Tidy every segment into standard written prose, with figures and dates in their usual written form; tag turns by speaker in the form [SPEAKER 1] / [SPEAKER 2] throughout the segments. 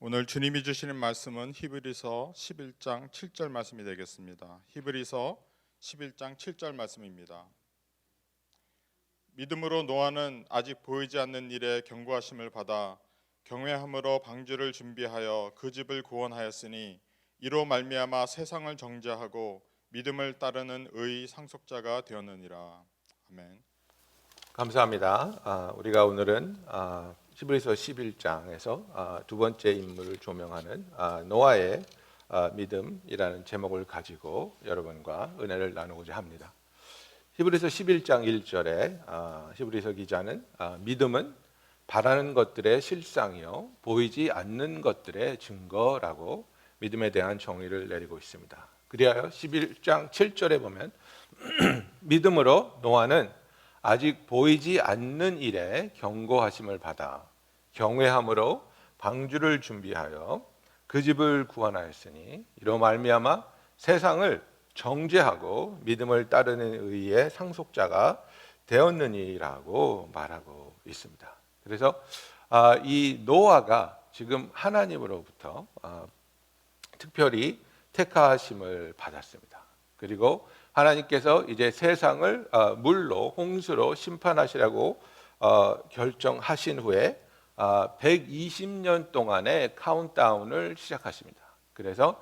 [SPEAKER 1] 오늘 주님이 주시는 말씀은 히브리서 11장 7절 말씀이 되겠습니다. 히브리서 11장 7절 말씀입니다. 믿음으로 노아는 아직 보이지 않는 일에 경고하심을 받아 경외함으로 방주를 준비하여 그 집을 구원하였으니 이로 말미암아 세상을 정죄하고 믿음을 따르는 의의 상속자가 되었느니라. 아멘.
[SPEAKER 2] 감사합니다. 우리가 오늘은 히브리서 11장에서 두 번째 인물을 조명하는 노아의 믿음이라는 제목을 가지고 여러분과 은혜를 나누고자 합니다. 히브리서 11장 1절에 히브리서 기자는 믿음은 바라는 것들의 실상이요 보이지 않는 것들의 증거라고 믿음에 대한 정의를 내리고 있습니다. 그리하여 11장 7절에 보면 믿음으로 노아는 아직 보이지 않는 일에 경고하심을 받아 경외함으로 방주를 준비하여 그 집을 구원하였으니 이로 말미암아 세상을 정죄하고 믿음을 따르는 의의 상속자가 되었느니라고 말하고 있습니다. 그래서 이 노아가 지금 하나님으로부터 특별히 택하심을 받았습니다. 그리고 하나님께서 이제 세상을 물로 홍수로 심판하시라고 결정하신 후에 120년 동안의 카운트다운을 시작하십니다. 그래서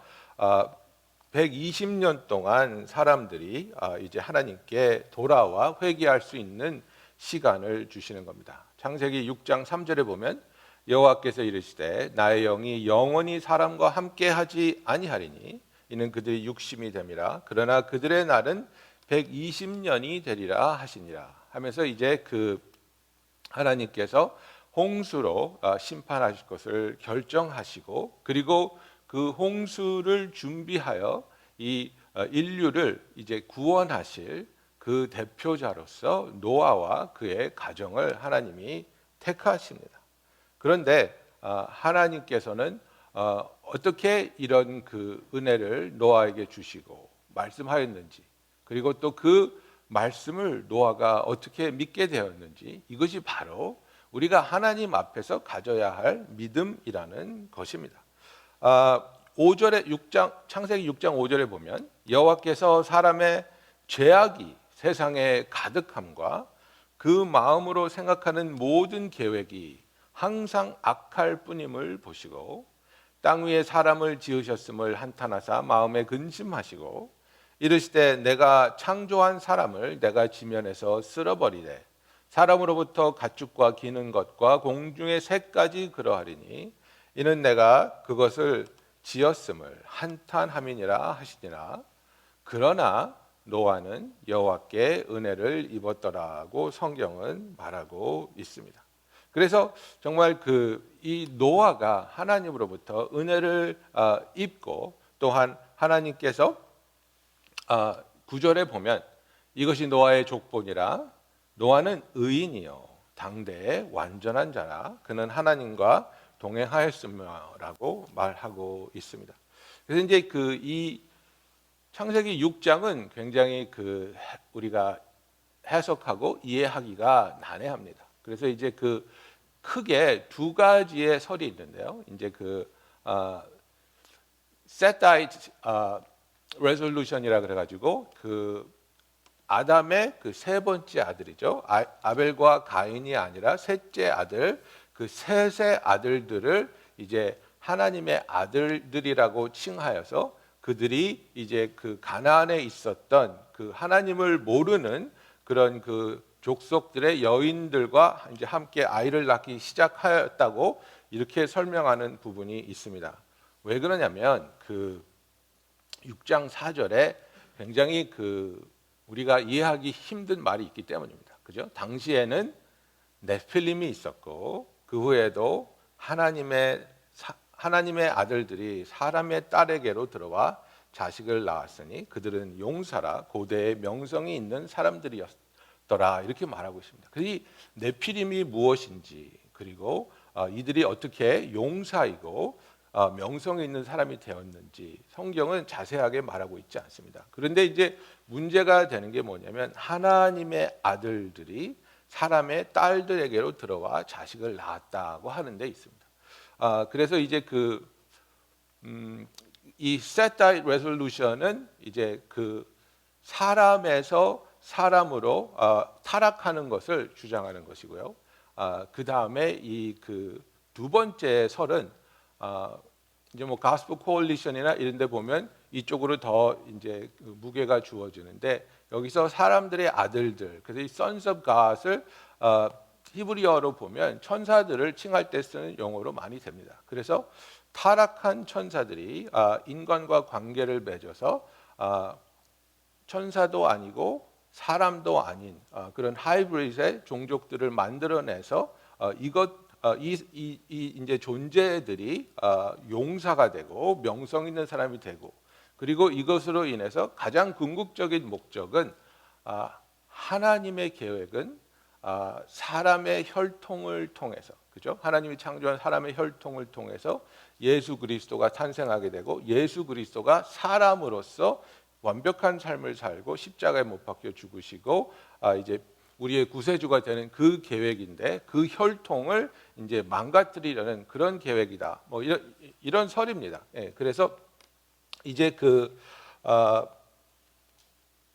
[SPEAKER 2] 120년 동안 사람들이 이제 하나님께 돌아와 회개할 수 있는 시간을 주시는 겁니다. 창세기 6장 3절에 보면 여호와께서 이르시되 나의 영이 영원히 사람과 함께하지 아니하리니 이는 그들이 육심이 됨이라 그러나 그들의 날은 120년이 되리라 하시니라 하면서 이제 그 하나님께서 홍수로 심판하실 것을 결정하시고 그리고 그 홍수를 준비하여 이 인류를 이제 구원하실 그 대표자로서 노아와 그의 가정을 하나님이 택하십니다. 그런데 하나님께서는 어떻게 이런 그 은혜를 노아에게 주시고 말씀하였는지 그리고 또 그 말씀을 노아가 어떻게 믿게 되었는지 이것이 바로 우리가 하나님 앞에서 가져야 할 믿음이라는 것입니다. 5절에 창세기 6장 5절에 보면 여호와께서 사람의 죄악이 세상에 가득함과 그 마음으로 생각하는 모든 계획이 항상 악할 뿐임을 보시고 땅 위에 사람을 지으셨음을 한탄하사 마음에 근심하시고 이르시되 내가 창조한 사람을 내가 지면에서 쓸어버리되 사람으로부터 가축과 기는 것과 공중의 새까지 그러하리니 이는 내가 그것을 지었음을 한탄함이니라 하시니라. 그러나 노아는 여호와께 은혜를 입었더라고 성경은 말하고 있습니다. 그래서 정말 이 노아가 하나님으로부터 은혜를 입고 또한 하나님께서 9절에 보면 이것이 노아의 족보니라 노아는 의인이요 당대의 완전한 자라 그는 하나님과 동행하였으며라고 말하고 있습니다. 그래서 이제 이 창세기 6장은 굉장히 우리가 해석하고 이해하기가 난해합니다. 그래서 이제 크게 두 가지의 설이 있는데요. 이제 Setite Resolution이라 그래가지고 아담의 세 번째 아들이죠. 아벨과 가인이 아니라 셋째 아들, 그 셋의 아들들을 이제 하나님의 아들들이라고 칭하여서 그들이 이제 가나안에 있었던 하나님을 모르는 그런 족속들의 여인들과 이제 함께 아이를 낳기 시작하였다고 이렇게 설명하는 부분이 있습니다. 왜 그러냐면 6장 4절에 굉장히 우리가 이해하기 힘든 말이 있기 때문입니다. 그죠? 당시에는 네필림이 있었고 그 후에도 하나님의 아들들이 사람의 딸에게로 들어와 자식을 낳았으니 그들은 용사라 고대의 명성이 있는 사람들이었더라 이렇게 말하고 있습니다. 이 네필림이 무엇인지 그리고 이들이 어떻게 용사이고 명성이 있는 사람이 되었는지 성경은 자세하게 말하고 있지 않습니다. 그런데 이제 문제가 되는 게 뭐냐면 하나님의 아들들이 사람의 딸들에게로 들어와 자식을 낳았다고 하는 데 있습니다. 그래서 이제 이 set that resolution은 이제 그 사람에서 사람으로 타락하는 것을 주장하는 것이고요. 그 다음에 이 그 두 번째 설은 이제 뭐 가스펠 코얼리션이나 이런 데 보면 이쪽으로 더 이제 그 무게가 주어지는데 여기서 사람들의 아들들, 그래서 이 sons of God을 히브리어로 보면 천사들을 칭할 때 쓰는 용어로 많이 됩니다. 그래서 타락한 천사들이 인간과 관계를 맺어서 천사도 아니고 사람도 아닌 그런 하이브리드의 종족들을 만들어내서 이 이제 존재들이 용사가 되고 명성 있는 사람이 되고, 그리고 이것으로 인해서 가장 궁극적인 목적은 하나님의 계획은 사람의 혈통을 통해서, 그죠? 하나님이 창조한 사람의 혈통을 통해서 예수 그리스도가 탄생하게 되고, 예수 그리스도가 사람으로서 완벽한 삶을 살고 십자가에 못 박혀 죽으시고 이제 우리의 구세주가 되는 그 계획인데, 그 혈통을 이제 망가뜨리려는 그런 계획이다. 뭐 이런 설입니다. 예, 그래서 이제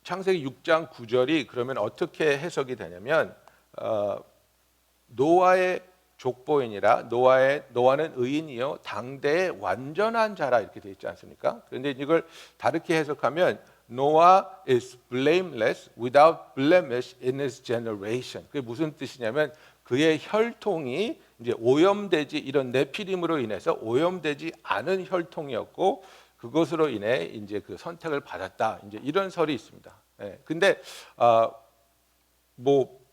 [SPEAKER 2] 창세기 6장 9절이 그러면 어떻게 해석이 되냐면 노아의 족보이니라, 노아는 의인이요 당대의 완전한 자라, 이렇게 되어 있지 않습니까? 그런데 이걸 다르게 해석하면 Noah is blameless without blemish in his generation. 그게 무슨 뜻이냐면 그의 혈통이 이제 오염되지, 이런 네피림으로 인해서 오염되지 않은 혈통이었고, 그것으로 인해 이제 그 선택을 받았다. 이제 이런 설이 있습니다. 예. 근데 뭐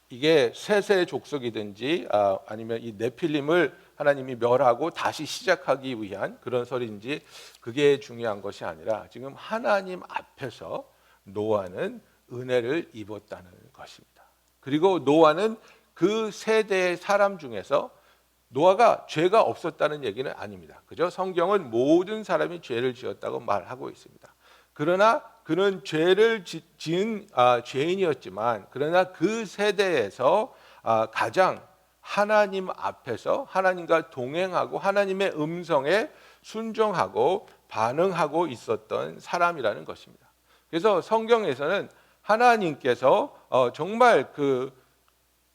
[SPEAKER 2] 이게 셋의 족속이든지 아니면 이 네필림을 하나님이 멸하고 다시 시작하기 위한 그런 설인지 그게 중요한 것이 아니라, 지금 하나님 앞에서 노아는 은혜를 입었다는 것입니다. 그리고 노아는 그 세대의 사람 중에서 노아가 죄가 없었다는 얘기는 아닙니다. 그죠? 성경은 모든 사람이 죄를 지었다고 말하고 있습니다. 그러나 그는 죄를 지은 죄인이었지만, 그러나 그 세대에서 가장 하나님 앞에서 하나님과 동행하고 하나님의 음성에 순종하고 반응하고 있었던 사람이라는 것입니다. 그래서 성경에서는 하나님께서 정말 그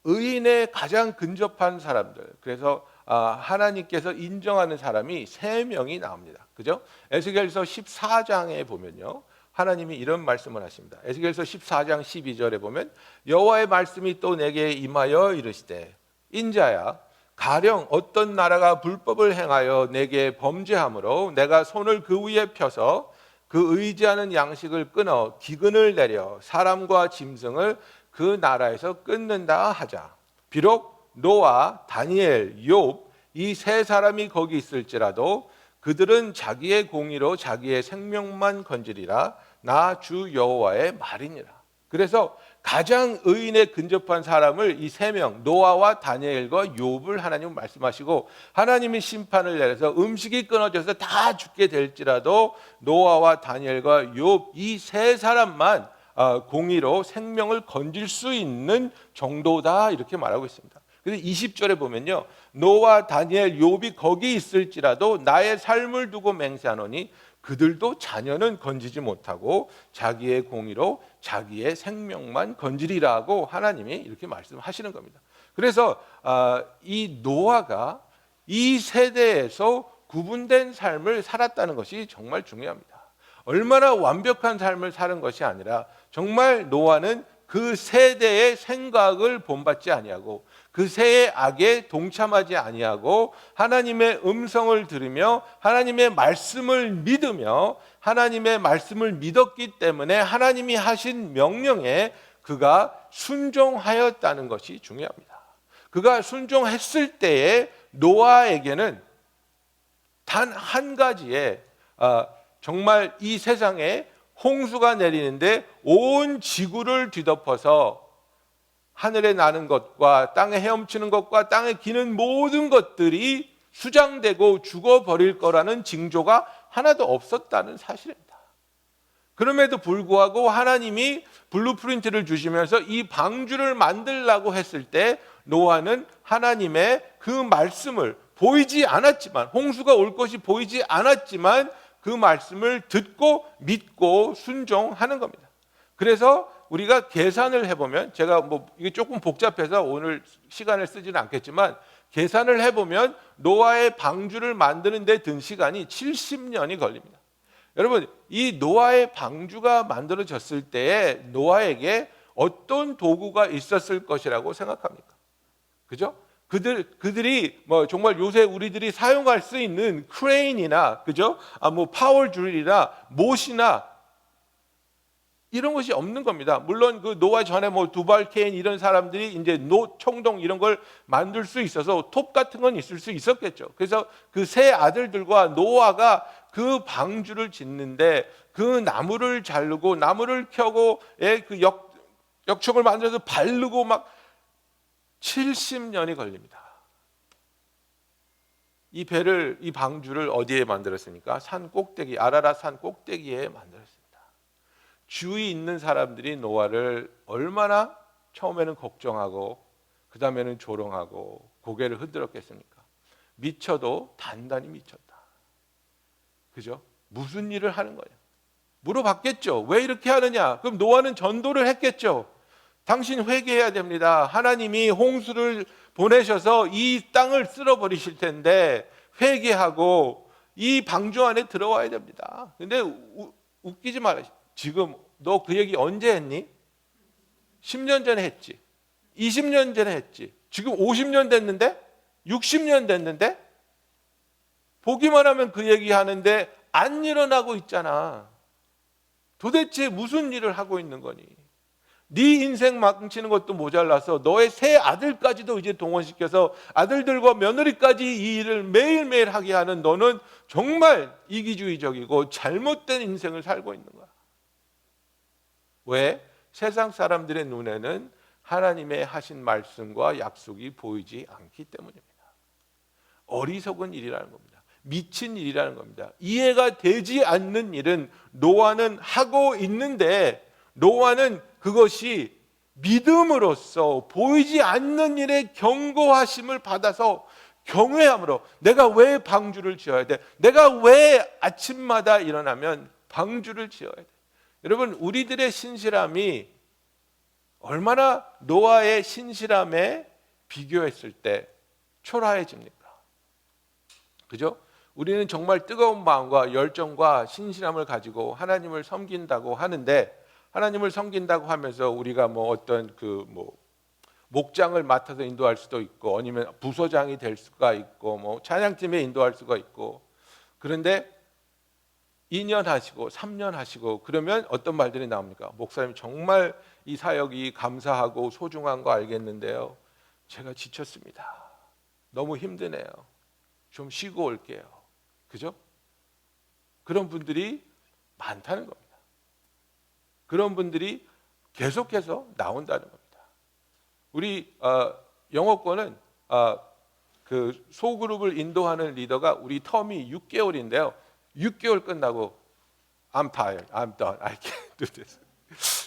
[SPEAKER 2] 의인의 가장 근접한 사람들, 그래서 하나님께서 인정하는 사람이 3명이 나옵니다. 그죠? 에스겔서 14장에 보면요, 하나님이 이런 말씀을 하십니다. 에스겔서 14장 12절에 보면 여호와의 말씀이 또 내게 임하여 이르시되, 인자야, 가령 어떤 나라가 불법을 행하여 내게 범죄함으로 내가 손을 그 위에 펴서 그 의지하는 양식을 끊어 기근을 내려 사람과 짐승을 그 나라에서 끊는다 하자. 비록 노아, 다니엘, 욥 이 3사람이 거기 있을지라도 그들은 자기의 공의로 자기의 생명만 건지리라. 나 주 여호와의 말이니라. 그래서 가장 의인에 근접한 사람을 이 3명, 노아와 다니엘과 욥을 하나님은 말씀하시고, 하나님이 심판을 내려서 음식이 끊어져서 다 죽게 될지라도 노아와 다니엘과 욥 이 3사람만 공의로 생명을 건질 수 있는 정도다, 이렇게 말하고 있습니다. 그래서 20절에 보면요, 노아, 다니엘, 욥이 거기 있을지라도 나의 삶을 두고 맹세하노니 그들도 자녀는 건지지 못하고 자기의 공의로 자기의 생명만 건지리라고 하나님이 이렇게 말씀하시는 겁니다. 그래서 이 노아가 이 세대에서 구분된 삶을 살았다는 것이 정말 중요합니다. 얼마나 완벽한 삶을 사는 것이 아니라, 정말 노아는 그 세대의 생각을 본받지 아니하고 그 세의 악에 동참하지 아니하고 하나님의 음성을 들으며 하나님의 말씀을 믿으며 하나님의 말씀을 믿었기 때문에 하나님이 하신 명령에 그가 순종하였다는 것이 중요합니다. 그가 순종했을 때에 노아에게는 단 한 가지의 정말 이 세상에 홍수가 내리는데 온 지구를 뒤덮어서 하늘에 나는 것과 땅에 헤엄치는 것과 땅에 기는 모든 것들이 수장되고 죽어버릴 거라는 징조가 하나도 없었다는 사실입니다. 그럼에도 불구하고 하나님이 블루프린트를 주시면서 이 방주를 만들라고 했을 때 노아는 하나님의 그 말씀을 보이지 않았지만, 홍수가 올 것이 보이지 않았지만 그 말씀을 듣고 믿고 순종하는 겁니다. 그래서 우리가 계산을 해보면, 제가 뭐 이게 조금 복잡해서 오늘 시간을 쓰지는 않겠지만 계산을 해보면 노아의 방주를 만드는 데 든 시간이 70년이 걸립니다. 여러분, 이 노아의 방주가 만들어졌을 때에 노아에게 어떤 도구가 있었을 것이라고 생각합니까? 그죠? 그들이 뭐 정말 요새 우리들이 사용할 수 있는 크레인이나, 그죠? 뭐 파워줄이나 못이나 이런 것이 없는 겁니다. 물론 그 노아 전에 뭐 두발 케인 이런 사람들이 이제 청동 이런 걸 만들 수 있어서 톱 같은 건 있을 수 있었겠죠. 그래서 그 세 아들들과 노아가 그 방주를 짓는데 그 나무를 자르고 나무를 켜고 그 역청을 만들어서 바르고 막 70년이 걸립니다. 이 방주를 어디에 만들었습니까? 산 꼭대기, 아라랏 산 꼭대기에 만들었습니다. 주위에 있는 사람들이 노아를 얼마나 처음에는 걱정하고 그 다음에는 조롱하고 고개를 흔들었겠습니까? 미쳐도 단단히 미쳤다. 그죠? 무슨 일을 하는 거냐? 물어봤겠죠. 왜 이렇게 하느냐? 그럼 노아는 전도를 했겠죠. 당신 회개해야 됩니다. 하나님이 홍수를 보내셔서 이 땅을 쓸어버리실 텐데 회개하고 이 방주 안에 들어와야 됩니다. 근데 웃기지 마라. 지금 너 그 얘기 언제 했니? 10년 전에 했지. 20년 전에 했지. 지금 50년 됐는데? 60년 됐는데? 보기만 하면 그 얘기 하는데 안 일어나고 있잖아. 도대체 무슨 일을 하고 있는 거니? 네 인생 망치는 것도 모자라서 너의 세 아들까지도 이제 동원시켜서 아들들과 며느리까지 이 일을 매일매일 하게 하는 너는 정말 이기주의적이고 잘못된 인생을 살고 있는 거야. 왜? 세상 사람들의 눈에는 하나님의 하신 말씀과 약속이 보이지 않기 때문입니다. 어리석은 일이라는 겁니다. 미친 일이라는 겁니다. 이해가 되지 않는 일은 노아는 하고 있는데 노아는 그것이 믿음으로써 보이지 않는 일에 경고하심을 받아서 경외함으로 내가 왜 방주를 지어야 돼? 내가 왜 아침마다 일어나면 방주를 지어야 돼? 여러분, 우리들의 신실함이 얼마나 노아의 신실함에 비교했을 때 초라해집니까? 그죠? 우리는 정말 뜨거운 마음과 열정과 신실함을 가지고 하나님을 섬긴다고 하는데 하나님을 섬긴다고 하면서 우리가 뭐 어떤 목장을 맡아서 인도할 수도 있고 아니면 부서장이 될 수가 있고 뭐 찬양팀에 인도할 수가 있고 그런데 2년 하시고 3년 하시고 그러면 어떤 말들이 나옵니까? 목사님 정말 이 사역이 감사하고 소중한 거 알겠는데요. 제가 지쳤습니다. 너무 힘드네요. 좀 쉬고 올게요. 그죠? 그런 분들이 많다는 겁니다. 그런 분들이 계속해서 나온다는 겁니다. 우리 영어권은 그 소그룹을 인도하는 리더가 우리 텀이 6개월인데요. 6개월 끝나고 I'm tired, I'm done, I can't do this.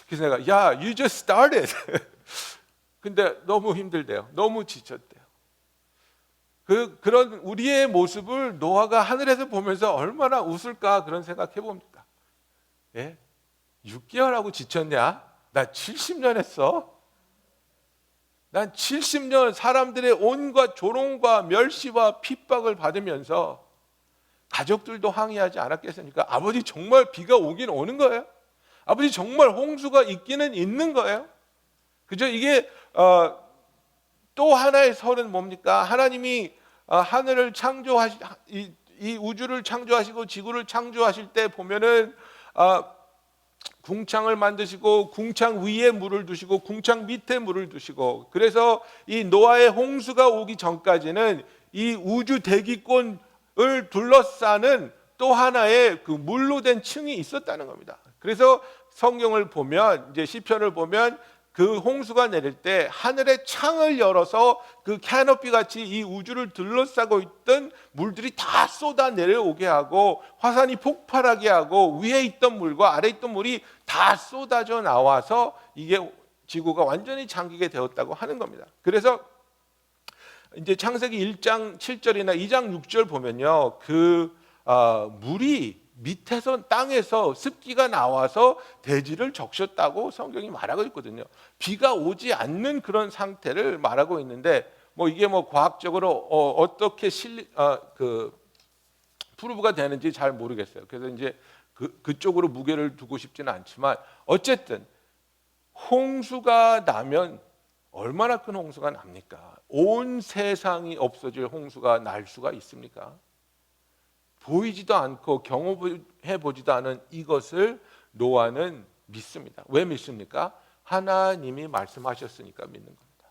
[SPEAKER 2] 그래서 내가 야, you just started. 근데 너무 힘들대요. 너무 지쳤대요. 그런 우리의 모습을 노아가 하늘에서 보면서 얼마나 웃을까 그런 생각해 봅니다. 예? 6개월하고 지쳤냐? 나 70년 했어. 난 70년 사람들의 온갖 조롱과 멸시와 핍박을 받으면서 가족들도 항의하지 않았겠습니까? 아버지 정말 비가 오긴 오는 거예요? 아버지 정말 홍수가 있기는 있는 거예요? 그죠? 이게 또 하나의 설은 뭡니까? 하나님이 하늘을 이 우주를 창조하시고 지구를 창조하실 때 보면은 궁창을 만드시고 궁창 위에 물을 두시고 궁창 밑에 물을 두시고 그래서 이 노아의 홍수가 오기 전까지는 이 우주 대기권을 둘러싸는 또 하나의 그 물로 된 층이 있었다는 겁니다. 그래서 성경을 보면 이제 시편을 보면 그 홍수가 내릴 때 하늘의 창을 열어서 그 캐노피 같이 이 우주를 둘러싸고 있던 물들이 다 쏟아 내려오게 하고 화산이 폭발하게 하고 위에 있던 물과 아래 있던 물이 다 쏟아져 나와서 이게 지구가 완전히 잠기게 되었다고 하는 겁니다. 그래서 이제 창세기 1장 7절이나 2장 6절 보면요, 물이 밑에서 땅에서 습기가 나와서 대지를 적셨다고 성경이 말하고 있거든요. 비가 오지 않는 그런 상태를 말하고 있는데, 이게 과학적으로 어떻게 프루브가 되는지 잘 모르겠어요. 그래서 이제 그쪽으로 무게를 두고 싶지는 않지만, 어쨌든 홍수가 나면 얼마나 큰 홍수가 납니까? 온 세상이 없어질 홍수가 날 수가 있습니까? 보이지도 않고 경험해 보지도 않은 이것을 노아는 믿습니다. 왜 믿습니까? 하나님이 말씀하셨으니까 믿는 겁니다.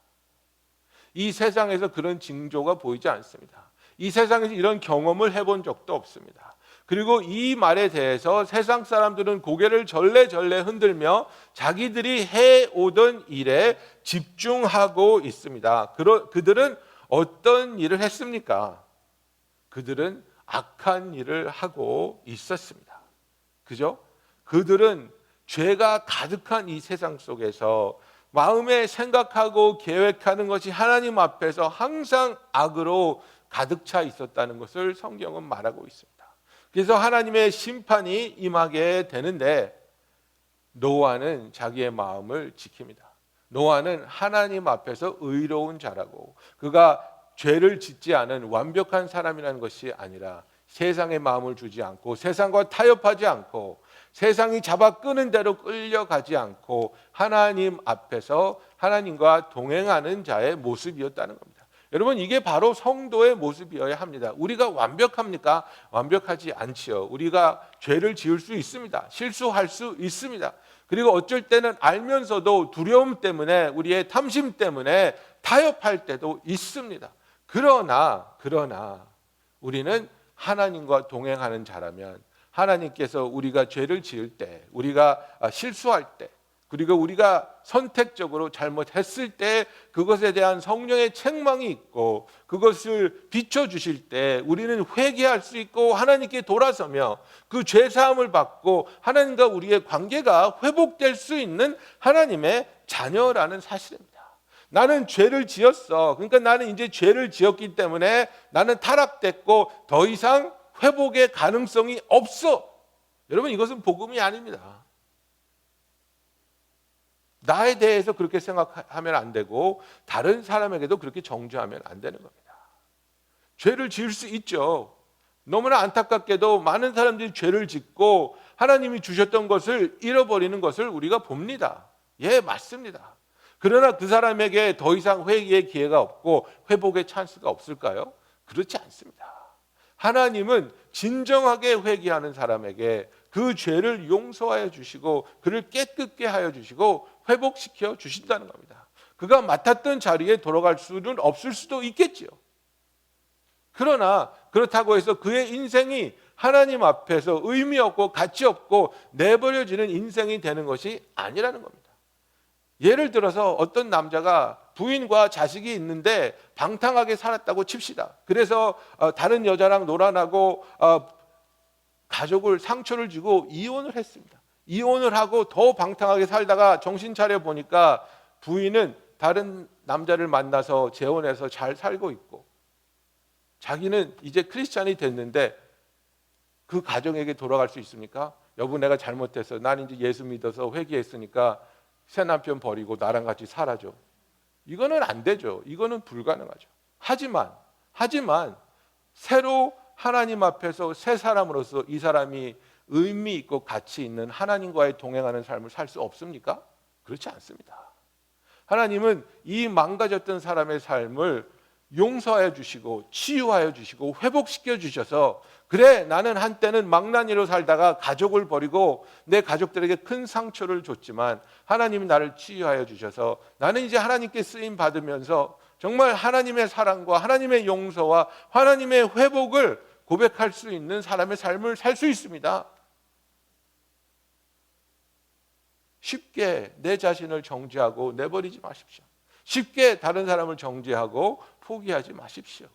[SPEAKER 2] 이 세상에서 그런 징조가 보이지 않습니다. 이 세상에서 이런 경험을 해본 적도 없습니다. 그리고 이 말에 대해서 세상 사람들은 고개를 절레절레 흔들며 자기들이 해오던 일에 집중하고 있습니다. 그들은 어떤 일을 했습니까? 그들은 악한 일을 하고 있었습니다. 그죠? 그들은 죄가 가득한 이 세상 속에서 마음에 생각하고 계획하는 것이 하나님 앞에서 항상 악으로 가득 차 있었다는 것을 성경은 말하고 있습니다. 그래서 하나님의 심판이 임하게 되는데, 노아는 자기의 마음을 지킵니다. 노아는 하나님 앞에서 의로운 자라고, 그가 죄를 짓지 않은 완벽한 사람이라는 것이 아니라 세상의 마음을 주지 않고 세상과 타협하지 않고 세상이 잡아 끄는 대로 끌려가지 않고 하나님 앞에서 하나님과 동행하는 자의 모습이었다는 겁니다. 여러분, 이게 바로 성도의 모습이어야 합니다. 우리가 완벽합니까? 완벽하지 않지요. 우리가 죄를 지을 수 있습니다. 실수할 수 있습니다. 그리고 어쩔 때는 알면서도 두려움 때문에, 우리의 탐심 때문에 타협할 때도 있습니다. 그러나 우리는 하나님과 동행하는 자라면 하나님께서 우리가 죄를 지을 때, 우리가 실수할 때, 그리고 우리가 선택적으로 잘못했을 때 그것에 대한 성령의 책망이 있고 그것을 비춰주실 때 우리는 회개할 수 있고 하나님께 돌아서며 그 죄사함을 받고 하나님과 우리의 관계가 회복될 수 있는 하나님의 자녀라는 사실입니다. 나는 죄를 지었어. 그러니까 나는 이제 죄를 지었기 때문에 나는 타락됐고 더 이상 회복의 가능성이 없어. 여러분, 이것은 복음이 아닙니다. 나에 대해서 그렇게 생각하면 안 되고 다른 사람에게도 그렇게 정죄하면 안 되는 겁니다. 죄를 지을 수 있죠. 너무나 안타깝게도 많은 사람들이 죄를 짓고 하나님이 주셨던 것을 잃어버리는 것을 우리가 봅니다. 예, 맞습니다. 그러나 그 사람에게 더 이상 회개의 기회가 없고 회복의 찬스가 없을까요? 그렇지 않습니다. 하나님은 진정하게 회개하는 사람에게 그 죄를 용서하여 주시고 그를 깨끗게 하여 주시고 회복시켜 주신다는 겁니다. 그가 맡았던 자리에 돌아갈 수는 없을 수도 있겠지요. 그러나 그렇다고 해서 그의 인생이 하나님 앞에서 의미 없고 가치 없고 내버려지는 인생이 되는 것이 아니라는 겁니다. 예를 들어서 어떤 남자가 부인과 자식이 있는데 방탕하게 살았다고 칩시다. 그래서 다른 여자랑 놀아나고 가족을 상처를 주고 이혼을 했습니다. 이혼을 하고 더 방탕하게 살다가 정신 차려 보니까 부인은 다른 남자를 만나서 재혼해서 잘 살고 있고 자기는 이제 크리스찬이 됐는데 그 가정에게 돌아갈 수 있습니까? 여보, 내가 잘못했어. 난 이제 예수 믿어서 회개했으니까 새 남편 버리고 나랑 같이 살아줘. 이거는 안 되죠. 이거는 불가능하죠. 하지만 새로 하나님 앞에서 새 사람으로서 이 사람이 의미 있고 가치 있는 하나님과의 동행하는 삶을 살 수 없습니까? 그렇지 않습니다. 하나님은 이 망가졌던 사람의 삶을 용서하여 주시고 치유하여 주시고 회복시켜 주셔서, 그래, 나는 한때는 망나니로 살다가 가족을 버리고 내 가족들에게 큰 상처를 줬지만 하나님이 나를 치유하여 주셔서 나는 이제 하나님께 쓰임 받으면서 정말 하나님의 사랑과 하나님의 용서와 하나님의 회복을 고백할 수 있는 사람의 삶을 살 수 있습니다. 쉽게 내 자신을 정죄하고 내버리지 마십시오. 쉽게 다른 사람을 정죄하고 포기하지 마십시오.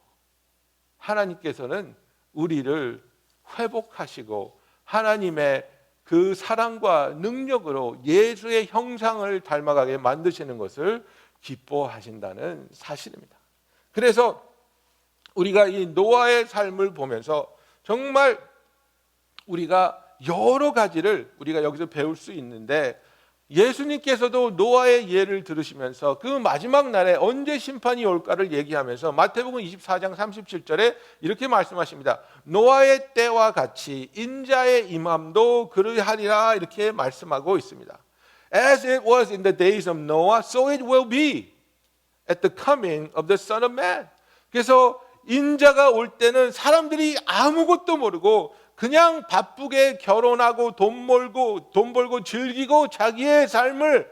[SPEAKER 2] 하나님께서는 우리를 회복하시고 하나님의 그 사랑과 능력으로 예수의 형상을 닮아가게 만드시는 것을 기뻐하신다는 사실입니다. 그래서 우리가 이 노아의 삶을 보면서 정말 우리가 여러 가지를 우리가 여기서 배울 수 있는데, 예수님께서도 노아의 예를 들으시면서 그 마지막 날에 언제 심판이 올까를 얘기하면서 마태복음 24장 37절에 이렇게 말씀하십니다. 노아의 때와 같이 인자의 임함도 그러하리라, 이렇게 말씀하고 있습니다. As it was in the days of Noah, so it will be at the coming of the Son of Man. 그래서 인자가 올 때는 사람들이 아무것도 모르고 그냥 바쁘게 결혼하고 돈 벌고 즐기고 자기의 삶을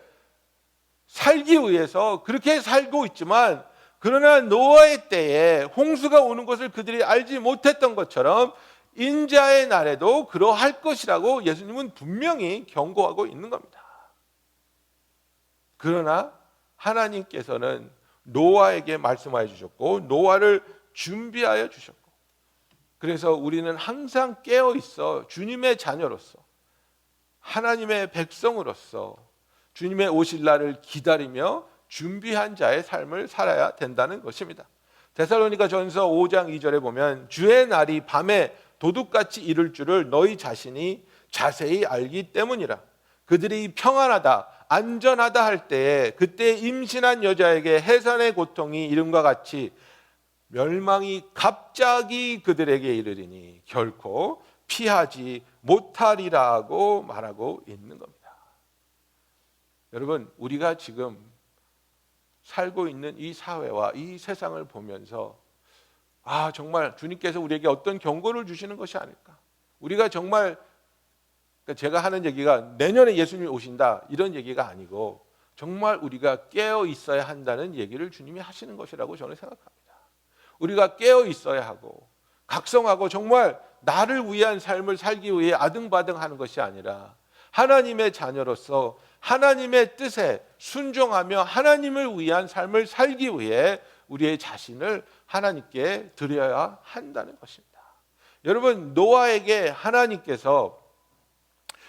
[SPEAKER 2] 살기 위해서 그렇게 살고 있지만, 그러나 노아의 때에 홍수가 오는 것을 그들이 알지 못했던 것처럼 인자의 날에도 그러할 것이라고 예수님은 분명히 경고하고 있는 겁니다. 그러나 하나님께서는 노아에게 말씀하여 주셨고 노아를 준비하여 주셨고, 그래서 우리는 항상 깨어 있어 주님의 자녀로서, 하나님의 백성으로서 주님의 오실 날을 기다리며 준비한 자의 삶을 살아야 된다는 것입니다. 데살로니가 전서 5장 2절에 보면 주의 날이 밤에 도둑같이 이를 줄을 너희 자신이 자세히 알기 때문이라. 그들이 평안하다 안전하다 할 때에 그때 임신한 여자에게 해산의 고통이 이름과 같이 멸망이 갑자기 그들에게 이르리니 결코 피하지 못하리라고 말하고 있는 겁니다. 여러분, 우리가 지금 살고 있는 이 사회와 이 세상을 보면서 정말 주님께서 우리에게 어떤 경고를 주시는 것이 아닐까. 우리가 정말, 제가 하는 얘기가 내년에 예수님이 오신다 이런 얘기가 아니고, 정말 우리가 깨어 있어야 한다는 얘기를 주님이 하시는 것이라고 저는 생각합니다. 우리가 깨어 있어야 하고 각성하고 정말 나를 위한 삶을 살기 위해 아등바등하는 것이 아니라 하나님의 자녀로서 하나님의 뜻에 순종하며 하나님을 위한 삶을 살기 위해 우리의 자신을 하나님께 드려야 한다는 것입니다. 여러분, 노아에게 하나님께서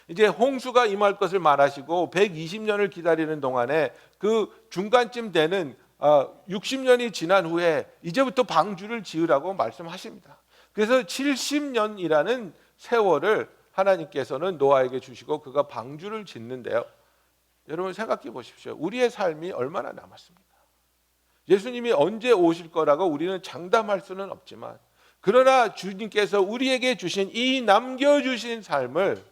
[SPEAKER 2] 이제 홍수가 임할 것을 말하시고 120년을 기다리는 동안에 그 중간쯤 되는 60년이 지난 후에 이제부터 방주를 지으라고 말씀하십니다. 그래서 70년이라는 세월을 하나님께서는 노아에게 주시고 그가 방주를 짓는데요. 여러분 생각해 보십시오. 우리의 삶이 얼마나 남았습니까? 예수님이 언제 오실 거라고 우리는 장담할 수는 없지만, 그러나 주님께서 우리에게 주신 이 남겨주신 삶을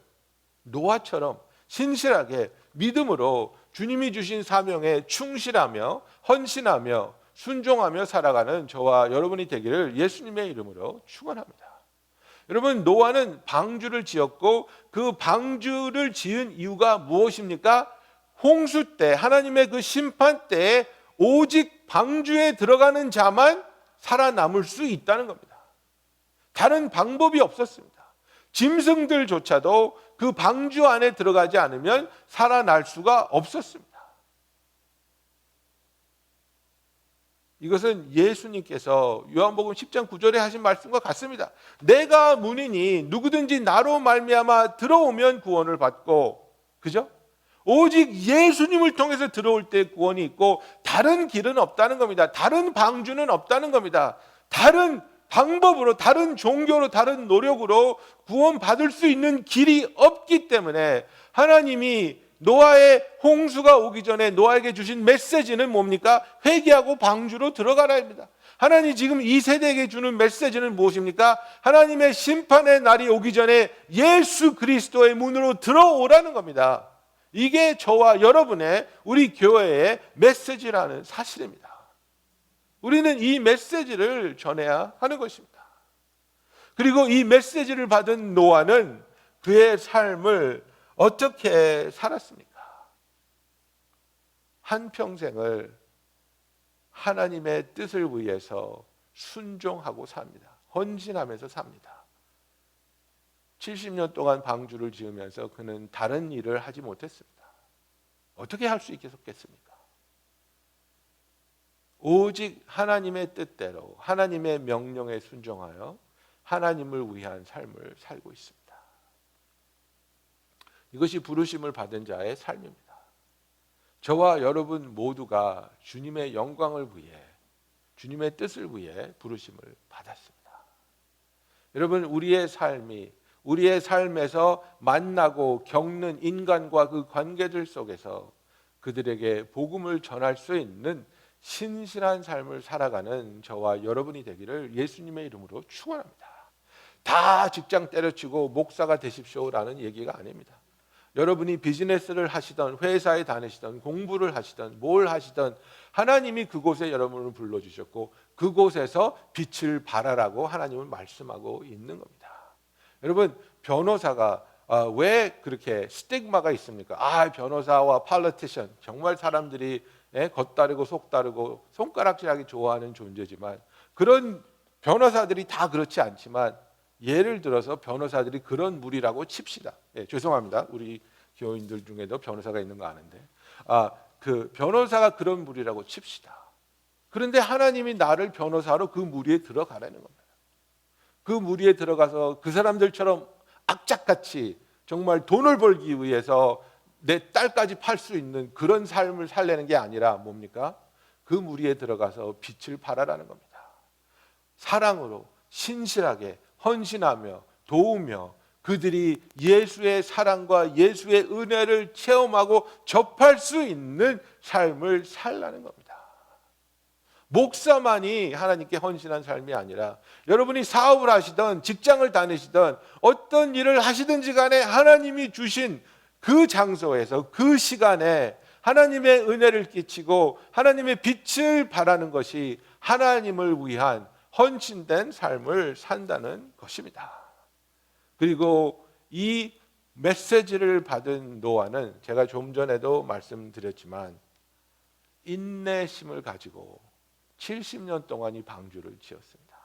[SPEAKER 2] 노아처럼 신실하게 믿음으로 주님이 주신 사명에 충실하며 헌신하며 순종하며 살아가는 저와 여러분이 되기를 예수님의 이름으로 축원합니다. 여러분, 노아는 방주를 지었고 그 방주를 지은 이유가 무엇입니까? 홍수 때, 하나님의 그 심판 때에 오직 방주에 들어가는 자만 살아남을 수 있다는 겁니다. 다른 방법이 없었습니다. 짐승들조차도 그 방주 안에 들어가지 않으면 살아날 수가 없었습니다. 이것은 예수님께서 요한복음 10장 9절에 하신 말씀과 같습니다. 내가 문이니 누구든지 나로 말미암아 들어오면 구원을 받고, 그죠? 오직 예수님을 통해서 들어올 때 구원이 있고 다른 길은 없다는 겁니다. 다른 방주는 없다는 겁니다. 다른 방법으로, 다른 종교로, 다른 노력으로 구원받을 수 있는 길이 없기 때문에 하나님이 노아의 홍수가 오기 전에 노아에게 주신 메시지는 뭡니까? 회개하고 방주로 들어가라입니다. 하나님이 지금 이 세대에게 주는 메시지는 무엇입니까? 하나님의 심판의 날이 오기 전에 예수 그리스도의 문으로 들어오라는 겁니다. 이게 저와 여러분의, 우리 교회의 메시지라는 사실입니다. 우리는 이 메시지를 전해야 하는 것입니다. 그리고 이 메시지를 받은 노아는 그의 삶을 어떻게 살았습니까? 한평생을 하나님의 뜻을 위해서 순종하고 삽니다. 헌신하면서 삽니다. 70년 동안 방주를 지으면서 그는 다른 일을 하지 못했습니다. 어떻게 할 수 있겠습니까? 오직 하나님의 뜻대로 하나님의 명령에 순종하여 하나님을 위한 삶을 살고 있습니다. 이것이 부르심을 받은 자의 삶입니다. 저와 여러분 모두가 주님의 영광을 위해 주님의 뜻을 위해 부르심을 받았습니다. 여러분, 우리의 삶에서 만나고 겪는 인간과 그 관계들 속에서 그들에게 복음을 전할 수 있는 신실한 삶을 살아가는 저와 여러분이 되기를 예수님의 이름으로 축원합니다. 다 직장 때려치고 목사가 되십시오라는 얘기가 아닙니다. 여러분이 비즈니스를 하시던, 회사에 다니시던, 공부를 하시던, 뭘 하시던 하나님이 그곳에 여러분을 불러주셨고 그곳에서 빛을 발하라고 하나님은 말씀하고 있는 겁니다. 여러분, 변호사가 왜 그렇게 스tigma가 있습니까? 변호사와 politician, 정말 사람들이 겉다르고 속다르고 손가락질하기 좋아하는 존재지만, 그런 변호사들이 다 그렇지 않지만, 예를 들어서 변호사들이 그런 무리라고 칩시다. 죄송합니다. 우리 교인들 중에도 변호사가 있는 거 아는데, 그 변호사가 그런 무리라고 칩시다. 그런데 하나님이 나를 변호사로 그 무리에 들어가라는 겁니다. 그 무리에 들어가서 그 사람들처럼 악착같이 정말 돈을 벌기 위해서 내 딸까지 팔 수 있는 그런 삶을 살려는 게 아니라 뭡니까? 그 무리에 들어가서 빛을 발하라는 겁니다. 사랑으로 신실하게 헌신하며 도우며 그들이 예수의 사랑과 예수의 은혜를 체험하고 접할 수 있는 삶을 살라는 겁니다. 목사만이 하나님께 헌신한 삶이 아니라 여러분이 사업을 하시던 직장을 다니시던 어떤 일을 하시든지 간에 하나님이 주신 그 장소에서 그 시간에 하나님의 은혜를 끼치고 하나님의 빛을 발하는 것이 하나님을 위한 헌신된 삶을 산다는 것입니다. 그리고 이 메시지를 받은 노아는 제가 좀 전에도 말씀드렸지만 인내심을 가지고 70년 동안 이 방주를 지었습니다.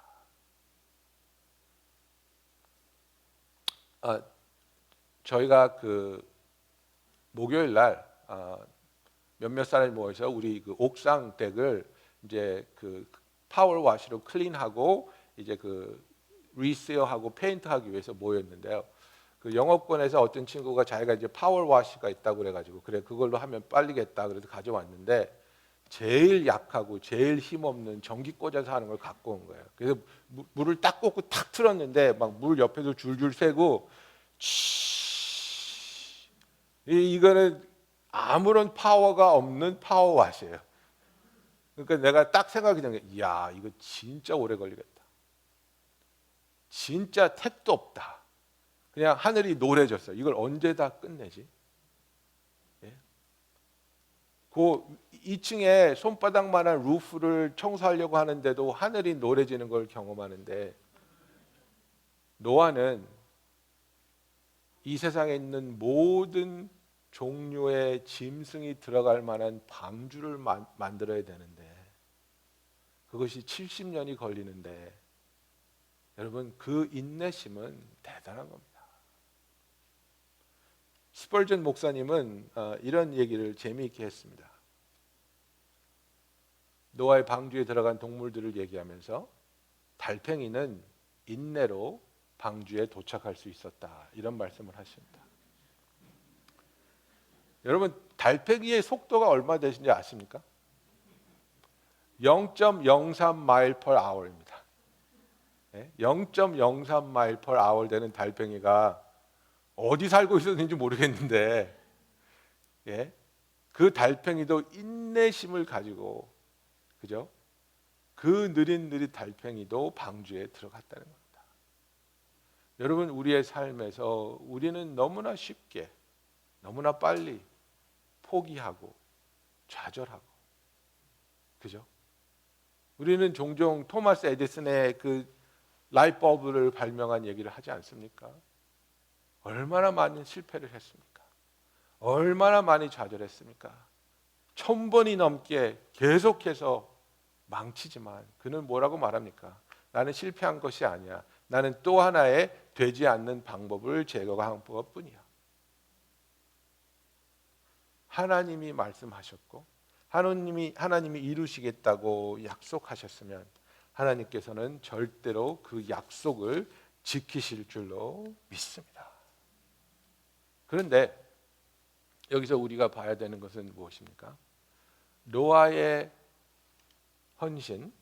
[SPEAKER 2] 저희가 그 목요일 날 몇몇 사람이 모여서 우리 그 옥상 덱을 이제 그 파워와시로 클린하고 이제 그 리세어하고 페인트하기 위해서 모였는데요. 그 영업권에서 어떤 친구가 자기가 이제 파워와시가 있다고 그래가지고 그래 그걸로 하면 빨리겠다 그래서 가져왔는데 제일 약하고 제일 힘없는 전기 꽂아서 하는 걸 갖고 온 거예요. 그래서 물을 딱 꽂고 탁 틀었는데 막 물 옆에서 줄줄 새고 이거는 아무런 파워가 없는 파워와시예요. 그러니까 내가 딱 생각이 든 게, 이야 이거 진짜 오래 걸리겠다. 진짜 택도 없다. 그냥 하늘이 노래졌어. 이걸 언제 다 끝내지? 예? 그 2층에 손바닥만한 루프를 청소하려고 하는데도 하늘이 노래지는 걸 경험하는데, 노아는 이 세상에 있는 모든 종류의 짐승이 들어갈 만한 방주를 만들어야 되는데 그것이 70년이 걸리는데, 여러분 그 인내심은 대단한 겁니다. 스펄전 목사님은 이런 얘기를 재미있게 했습니다. 노아의 방주에 들어간 동물들을 얘기하면서 달팽이는 인내로 방주에 도착할 수 있었다, 이런 말씀을 하십니다. 여러분 달팽이의 속도가 얼마 되신지 아십니까? 0.03 마일 per hour입니다. 0.03 마일 per hour 되는 달팽이가 어디 살고 있었는지 모르겠는데, 그 달팽이도 인내심을 가지고, 그죠? 그 느릿느릿 달팽이도 방주에 들어갔다는 겁니다. 여러분 우리의 삶에서 우리는 너무나 쉽게, 너무나 빨리 포기하고 좌절하고, 그죠? 우리는 종종 토마스 에디슨의 그 라이트버블을 발명한 얘기를 하지 않습니까? 얼마나 많은 실패를 했습니까? 얼마나 많이 좌절했습니까? 1000번이 넘게 계속해서 망치지만 그는 뭐라고 말합니까? 나는 실패한 것이 아니야. 나는 또 하나의 되지 않는 방법을 제거한 것뿐이야. 하나님이 말씀하셨고 하나님이 이루시겠다고 약속하셨으면 하나님께서는 절대로 그 약속을 지키실 줄로 믿습니다. 그런데 여기서 우리가 봐야 되는 것은 무엇입니까? 노아의 헌신,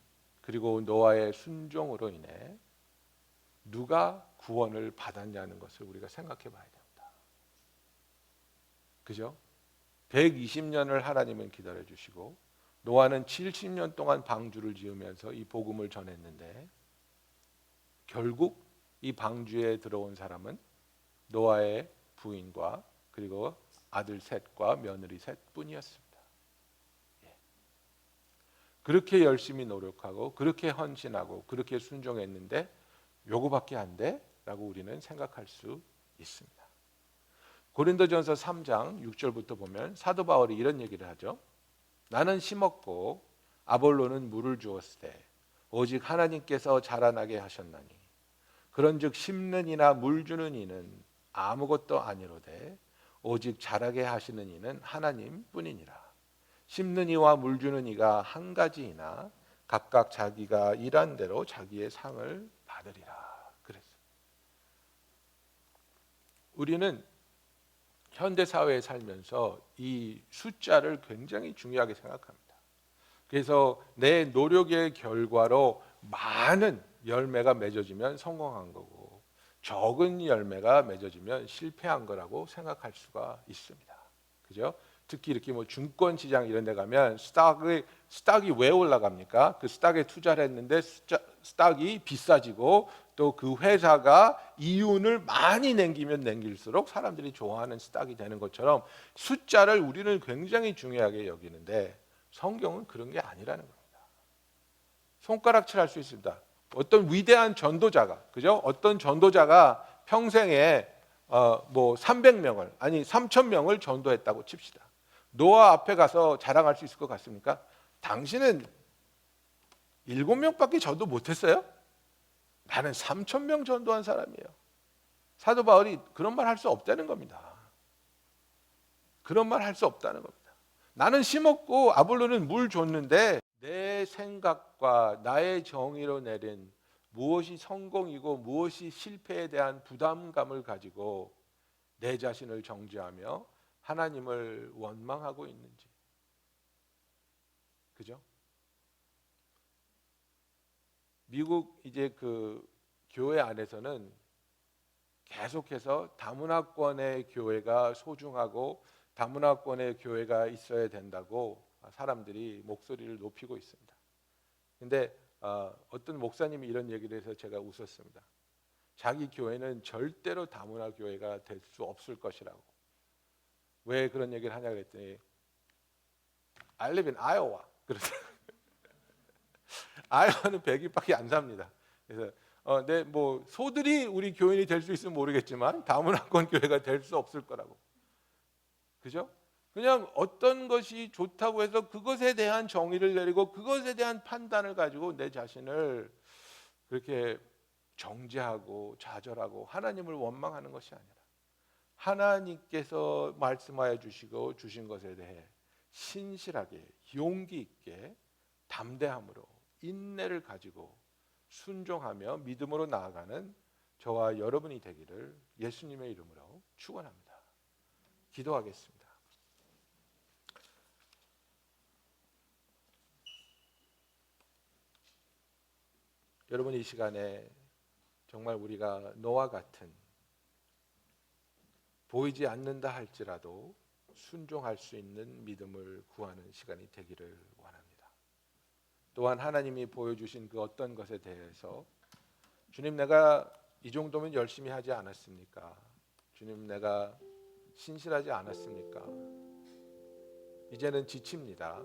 [SPEAKER 2] 그리고 노아의 순종으로 인해 누가 구원을 받았냐는 것을 우리가 생각해 봐야 됩니다. 그죠? 120년을 하나님은 기다려 주시고 노아는 70년 동안 방주를 지으면서 이 복음을 전했는데 결국 이 방주에 들어온 사람은 노아의 부인과 그리고 아들 셋과 며느리 셋뿐이었습니다. 그렇게 열심히 노력하고 그렇게 헌신하고 그렇게 순종했는데 요거밖에 안 돼? 라고 우리는 생각할 수 있습니다. 고린도전서 3장 6절부터 보면 사도 바울이 이런 얘기를 하죠. 나는 심었고 아볼로는 물을 주었으되 오직 하나님께서 자라나게 하셨나니 그런즉 심는 이나 물 주는 이는 아무것도 아니로되 오직 자라게 하시는 이는 하나님뿐이니라. 심는 이와 물 주는 이가 한 가지이나 각각 자기가 일한 대로 자기의 상을 받으리라. 그랬어요. 우리는 현대 사회에 살면서 이 숫자를 굉장히 중요하게 생각합니다. 그래서 내 노력의 결과로 많은 열매가 맺어지면 성공한 거고 적은 열매가 맺어지면 실패한 거라고 생각할 수가 있습니다. 그죠? 특히 이렇게 뭐 증권 시장 이런 데 가면 스탁이 왜 올라갑니까? 그 스탁에 투자를 했는데 스탁이 비싸지고 또 그 회사가 이윤을 많이 남기면 남길수록 사람들이 좋아하는 스탁이 되는 것처럼 숫자를 우리는 굉장히 중요하게 여기는데 성경은 그런 게 아니라는 겁니다. 손가락질 할 수 있습니다. 어떤 위대한 전도자가, 그죠? 어떤 전도자가 평생에 뭐 300명을 아니 3,000명을 전도했다고 칩시다. 노아 앞에 가서 자랑할 수 있을 것 같습니까? 당신은 7명밖에 전도 못했어요? 나는 3,000명 전도한 사람이에요. 사도 바울이 그런 말 할 수 없다는 겁니다. 그런 말 할 수 없다는 겁니다. 나는 심었고 아볼로는 물 줬는데 내 생각과 나의 정의로 내린 무엇이 성공이고 무엇이 실패에 대한 부담감을 가지고 내 자신을 정죄하며 하나님을 원망하고 있는지. 그죠? 미국 이제 그 교회 안에서는 계속해서 다문화권의 교회가 소중하고 다문화권의 교회가 있어야 된다고 사람들이 목소리를 높이고 있습니다. 근데 어떤 목사님이 이런 얘기를 해서 제가 웃었습니다. 자기 교회는 절대로 다문화 교회가 될 수 없을 것이라고. 왜 그런 얘기를 하냐 그랬더니 I live in Iowa. 그러더라고요. 아이오와는 100일밖에 안 삽니다. 그래서 뭐 소들이 우리 교인이 될 수 있으면 모르겠지만 다문화권 교회가 될 수 없을 거라고. 그죠? 그냥 어떤 것이 좋다고 해서 그것에 대한 정의를 내리고 그것에 대한 판단을 가지고 내 자신을 그렇게 정죄하고 좌절하고 하나님을 원망하는 것이 아니라 하나님께서 말씀하여 주시고 주신 것에 대해 신실하게 용기 있게 담대함으로 인내를 가지고 순종하며 믿음으로 나아가는 저와 여러분이 되기를 예수님의 이름으로 축원합니다. 기도하겠습니다. 여러분, 이 시간에 정말 우리가 노아 같은 보이지 않는다 할지라도 순종할 수 있는 믿음을 구하는 시간이 되기를 원합니다. 또한 하나님이 보여주신 그 어떤 것에 대해서 주님, 내가 이 정도면 열심히 하지 않았습니까? 주님, 내가 신실하지 않았습니까? 이제는 지칩니다.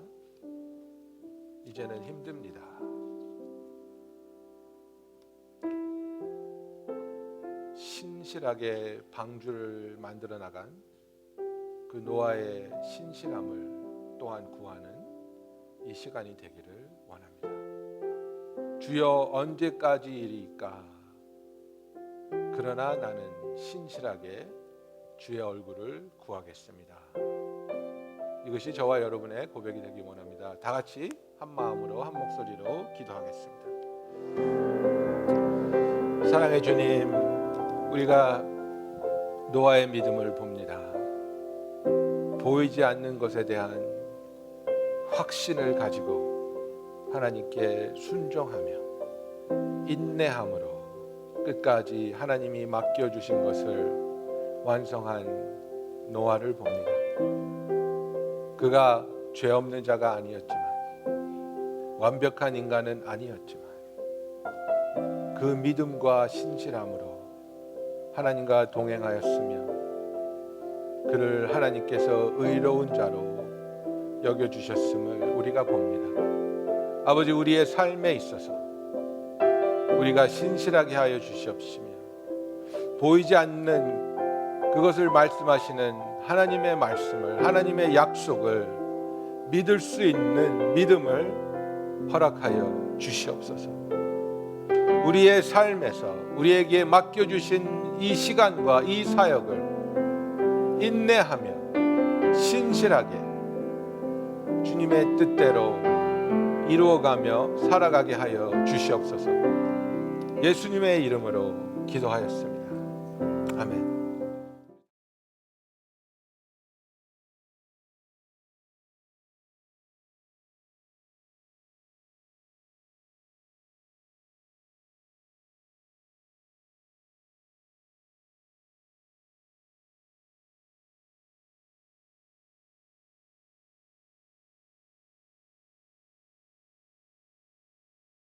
[SPEAKER 2] 이제는 힘듭니다. 신실하게 방주를 만들어 나간 그 노아의 신실함을 또한 구하는 이 시간이 되기를 원합니다. 주여, 언제까지이리까? 그러나 나는 신실하게 주의 얼굴을 구하겠습니다. 이것이 저와 여러분의 고백이 되기 원합니다. 다 같이 한 마음으로 한 목소리로 기도하겠습니다. 사랑의 주님, 우리가 노아의 믿음을 봅니다. 보이지 않는 것에 대한 확신을 가지고 하나님께 순종하며 인내함으로 끝까지 하나님이 맡겨주신 것을 완성한 노아를 봅니다. 그가 죄 없는 자가 아니었지만, 완벽한 인간은 아니었지만, 그 믿음과 신실함으로 하나님과 동행하였으며 그를 하나님께서 의로운 자로 여겨주셨음을 우리가 봅니다. 아버지, 우리의 삶에 있어서 우리가 신실하게 하여 주시옵시며 보이지 않는 그것을 말씀하시는 하나님의 말씀을, 하나님의 약속을 믿을 수 있는 믿음을 허락하여 주시옵소서. 우리의 삶에서 우리에게 맡겨주신 이 시간과 이 사역을 인내하며 신실하게 주님의 뜻대로 이루어가며 살아가게 하여 주시옵소서. 예수님의 이름으로 기도하였습니다. 아멘.